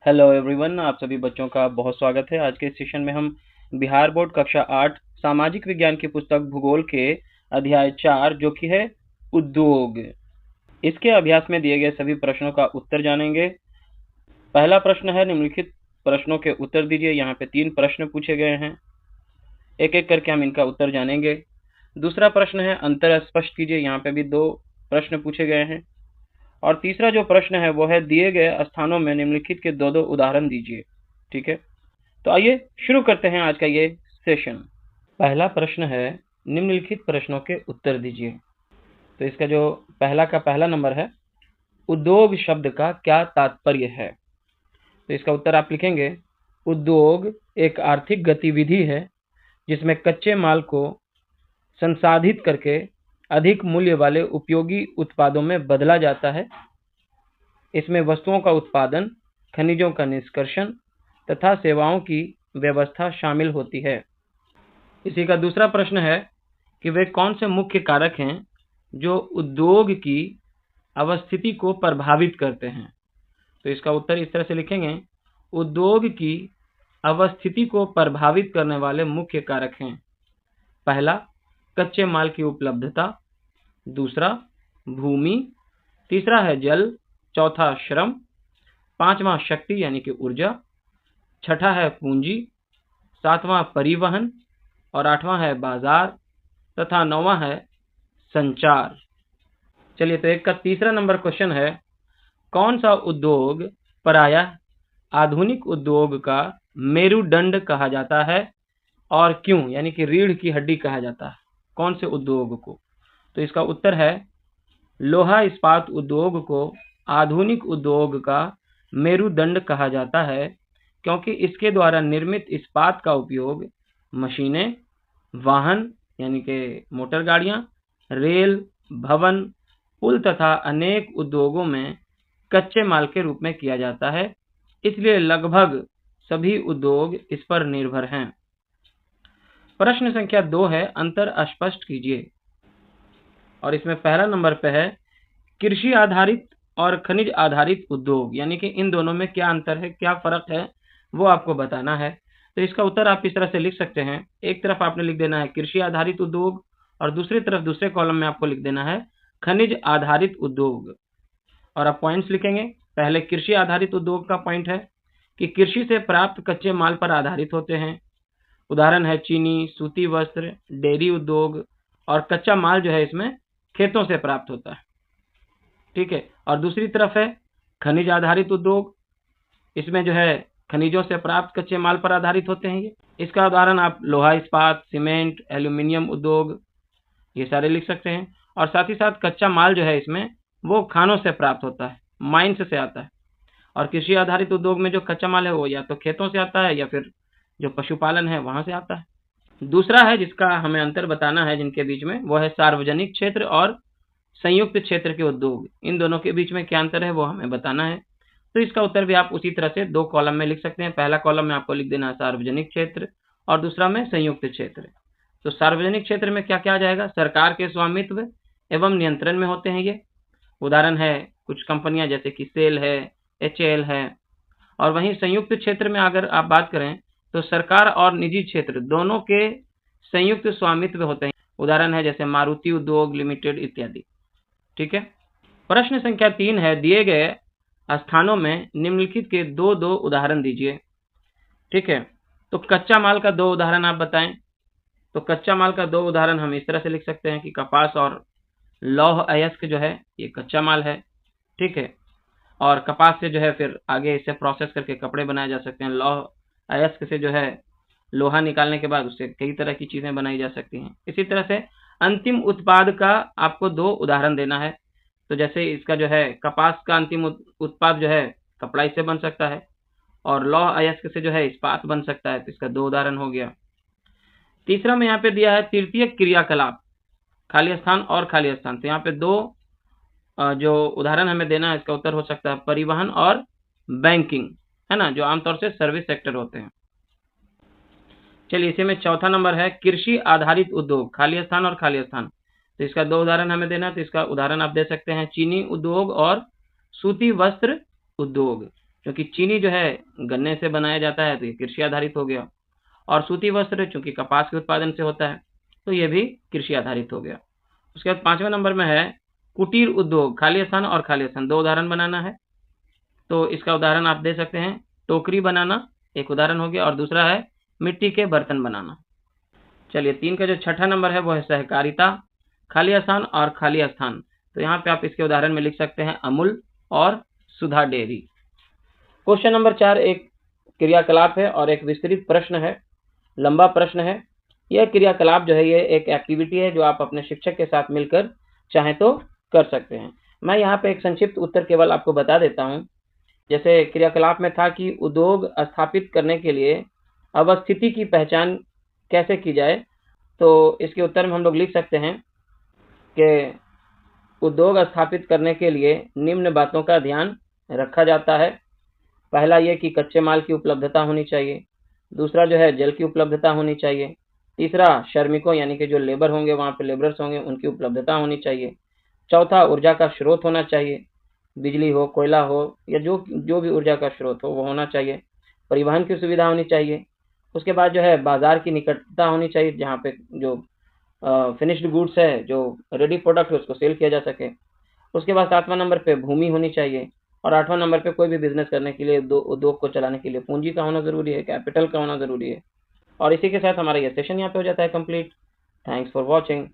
Hello everyone, आप सभी बच्चों का बहुत स्वागत है। आज के इस सेशन में हम बिहार बोर्ड कक्षा 8 सामाजिक विज्ञान की पुस्तक भूगोल के अध्याय 4 जो कि है उद्योग, इसके अभ्यास में दिए गए सभी प्रश्नों का उत्तर जानेंगे। पहला प्रश्न है, निम्नलिखित प्रश्नों के उत्तर दीजिए। यहाँ पे 3 प्रश्न पूछे गए हैं, एक एक करके हम इनका उत्तर जानेंगे। दूसरा प्रश्न है, अंतर स्पष्ट कीजिए। यहाँ पे भी 2 प्रश्न पूछे गए हैं। और तीसरा जो प्रश्न है वो है, दिए गए स्थानों में निम्नलिखित के 2-2 उदाहरण दीजिए। ठीक है, तो आइए शुरू करते हैं आज का ये सेशन। पहला प्रश्न है, निम्नलिखित प्रश्नों के उत्तर दीजिए। तो इसका जो पहला नंबर है, उद्योग शब्द का क्या तात्पर्य है। तो इसका उत्तर आप लिखेंगे, उद्योग एक आर्थिक गतिविधि है जिसमें कच्चे माल को संसाधित करके अधिक मूल्य वाले उपयोगी उत्पादों में बदला जाता है। इसमें वस्तुओं का उत्पादन, खनिजों का निष्कर्षण तथा सेवाओं की व्यवस्था शामिल होती है। इसी का दूसरा प्रश्न है कि वे कौन से मुख्य कारक हैं जो उद्योग की अवस्थिति को प्रभावित करते हैं। तो इसका उत्तर इस तरह से लिखेंगे, उद्योग की अवस्थिति को प्रभावित करने वाले मुख्य कारक हैं। पहला, कच्चे माल की उपलब्धता। दूसरा, भूमि। तीसरा है जल। चौथा, श्रम। पांचवा, शक्ति यानी कि ऊर्जा। छठा है पूंजी। सातवां, परिवहन। और आठवां है बाजार। तथा नौवां है संचार। चलिए, तो एक का तीसरा नंबर क्वेश्चन है, कौन सा उद्योग प्रायः आधुनिक उद्योग का मेरुदंड कहा जाता है और क्यों, यानी कि रीढ़ की हड्डी कहा जाता है कौन से उद्योग को। तो इसका उत्तर है, लोहा इस्पात उद्योग को आधुनिक उद्योग का मेरुदंड कहा जाता है क्योंकि इसके द्वारा निर्मित इस्पात का उपयोग मशीनें, वाहन यानी कि मोटर गाड़ियां, रेल, भवन, पुल तथा अनेक उद्योगों में कच्चे माल के रूप में किया जाता है। इसलिए लगभग सभी उद्योग इस पर निर्भर हैं। प्रश्न संख्या 2 है, अंतर स्पष्ट कीजिए। और इसमें पहला नंबर पे है, कृषि आधारित और खनिज आधारित उद्योग, यानी कि इन दोनों में क्या अंतर है, क्या फर्क है, वो आपको बताना है। तो इसका उत्तर आप इस तरह से लिख सकते हैं, एक तरफ आपने लिख देना है कृषि आधारित उद्योग और दूसरी तरफ दूसरे कॉलम में आपको लिख देना है खनिज आधारित उद्योग। और आप पॉइंट्स लिखेंगे। पहले कृषि आधारित उद्योग का पॉइंट है कि कृषि से प्राप्त कच्चे माल पर आधारित होते हैं। उदाहरण है चीनी, सूती वस्त्र, डेयरी उद्योग। और कच्चा माल जो है इसमें खेतों से प्राप्त होता है। ठीक है, और दूसरी तरफ है खनिज आधारित उद्योग, इसमें जो है खनिजों से प्राप्त कच्चे माल पर आधारित होते हैं ये। इसका उदाहरण आप लोहा इस्पात, सीमेंट, एल्यूमिनियम उद्योग, ये सारे लिख सकते हैं। और साथ ही साथ कच्चा माल जो है इसमें वो खानों से प्राप्त होता है, माइंस से आता है। और कृषि आधारित उद्योग में जो कच्चा माल है वो या तो खेतों से आता है या फिर जो पशुपालन है वहां से आता है। दूसरा है जिसका हमें अंतर बताना है जिनके बीच में, वो है सार्वजनिक क्षेत्र और संयुक्त क्षेत्र के उद्योग। इन दोनों के बीच में क्या अंतर है वो हमें बताना है। तो इसका उत्तर भी आप उसी तरह से 2 कॉलम में लिख सकते हैं। पहला कॉलम में आपको लिख देना है सार्वजनिक क्षेत्र और दूसरा में संयुक्त क्षेत्र। तो सार्वजनिक क्षेत्र में क्या क्या आ जाएगा, सरकार के स्वामित्व एवं नियंत्रण में होते हैं ये। उदाहरण है कुछ कंपनियां जैसे कि सेल है, HAL है। और वहीं संयुक्त क्षेत्र में अगर आप बात करें तो सरकार और निजी क्षेत्र दोनों के संयुक्त स्वामित्व होते हैं। उदाहरण है जैसे मारुति उद्योग लिमिटेड इत्यादि। ठीक है, प्रश्न संख्या 3 है, दिए गए स्थानों में निम्नलिखित के 2-2 उदाहरण दीजिए। ठीक है, तो कच्चा माल का 2 उदाहरण आप बताएं। तो कच्चा माल का 2 उदाहरण हम इस तरह से लिख सकते हैं कि कपास और लौह अयस्क जो है ये कच्चा माल है। ठीक है, और कपास से जो है फिर आगे इसे प्रोसेस करके कपड़े बनाए जा सकते हैं। लौह अयस्क से जो है लोहा निकालने के बाद उससे कई तरह की चीजें बनाई जा सकती हैं। इसी तरह से अंतिम उत्पाद का आपको 2 उदाहरण देना है। तो जैसे इसका जो है कपास का अंतिम उत्पाद जो है कपड़ा इससे बन सकता है और लौह अयस्क से जो है इस्पात बन सकता है। तो इसका 2 उदाहरण हो गया। तीसरा में यहाँ पे दिया है तृतीय क्रियाकलाप, खाली स्थान और खाली स्थान। तो यहाँ पे 2 जो उदाहरण हमें देना है, इसका उत्तर हो सकता है परिवहन और बैंकिंग, है ना, जो आमतौर से सर्विस सेक्टर होते हैं। चलिए, इसी में चौथा नंबर है कृषि आधारित उद्योग, खाली स्थान और खाली स्थान। तो इसका 2 उदाहरण हमें देना है। तो इसका उदाहरण आप दे सकते हैं चीनी उद्योग और सूती वस्त्र उद्योग। क्योंकि चीनी जो है गन्ने से बनाया जाता है तो ये कृषि आधारित हो गया, और सूती वस्त्र चूंकि कपास के उत्पादन से होता है तो ये भी कृषि आधारित हो गया। उसके बाद 5वें नंबर में है कुटीर उद्योग, खाली स्थान और खाली स्थान, दो उदाहरण बनाना है। तो इसका उदाहरण आप दे सकते हैं, टोकरी बनाना एक उदाहरण हो गया, और दूसरा है मिट्टी के बर्तन बनाना। चलिए 3 का जो छठा नंबर है वो है सहकारिता, खाली स्थान और खाली स्थान। तो यहाँ पे आप इसके उदाहरण में लिख सकते हैं अमूल और सुधा डेयरी। क्वेश्चन नंबर 4 एक क्रियाकलाप है और एक विस्तृत प्रश्न है, लंबा प्रश्न है। यह क्रियाकलाप जो है ये एक एक्टिविटी है जो आप अपने शिक्षक के साथ मिलकर चाहें तो कर सकते हैं। मैं यहाँ पे एक संक्षिप्त उत्तर केवल आपको बता देता हूँ। जैसे क्रियाकलाप में था कि उद्योग स्थापित करने के लिए अवस्थिति की पहचान कैसे की जाए, तो इसके उत्तर में हम लोग लिख सकते हैं कि उद्योग स्थापित करने के लिए निम्न बातों का ध्यान रखा जाता है। पहला ये कि कच्चे माल की उपलब्धता होनी चाहिए, दूसरा जो है जल की उपलब्धता होनी चाहिए, तीसरा श्रमिकों यानी कि जो लेबर होंगे वहाँ पे लेबरर्स होंगे उनकी उपलब्धता होनी चाहिए, चौथा ऊर्जा का स्रोत होना चाहिए, बिजली हो, कोयला हो या जो भी ऊर्जा का स्रोत हो वो होना चाहिए, परिवहन की सुविधा होनी चाहिए। उसके बाद जो है बाजार की निकटता होनी चाहिए जहाँ पे जो फिनिश्ड गुड्स है, जो रेडी प्रोडक्ट है उसको सेल किया जा सके। उसके बाद 7वां नंबर पे भूमि होनी चाहिए, और 8वां नंबर पे कोई भी बिजनेस करने के लिए उद्योग को चलाने के लिए पूंजी का होना ज़रूरी है, कैपिटल का होना ज़रूरी है। और इसी के साथ हमारा ये सेशन यहाँ पे हो जाता है कंप्लीट। Thanks for watching.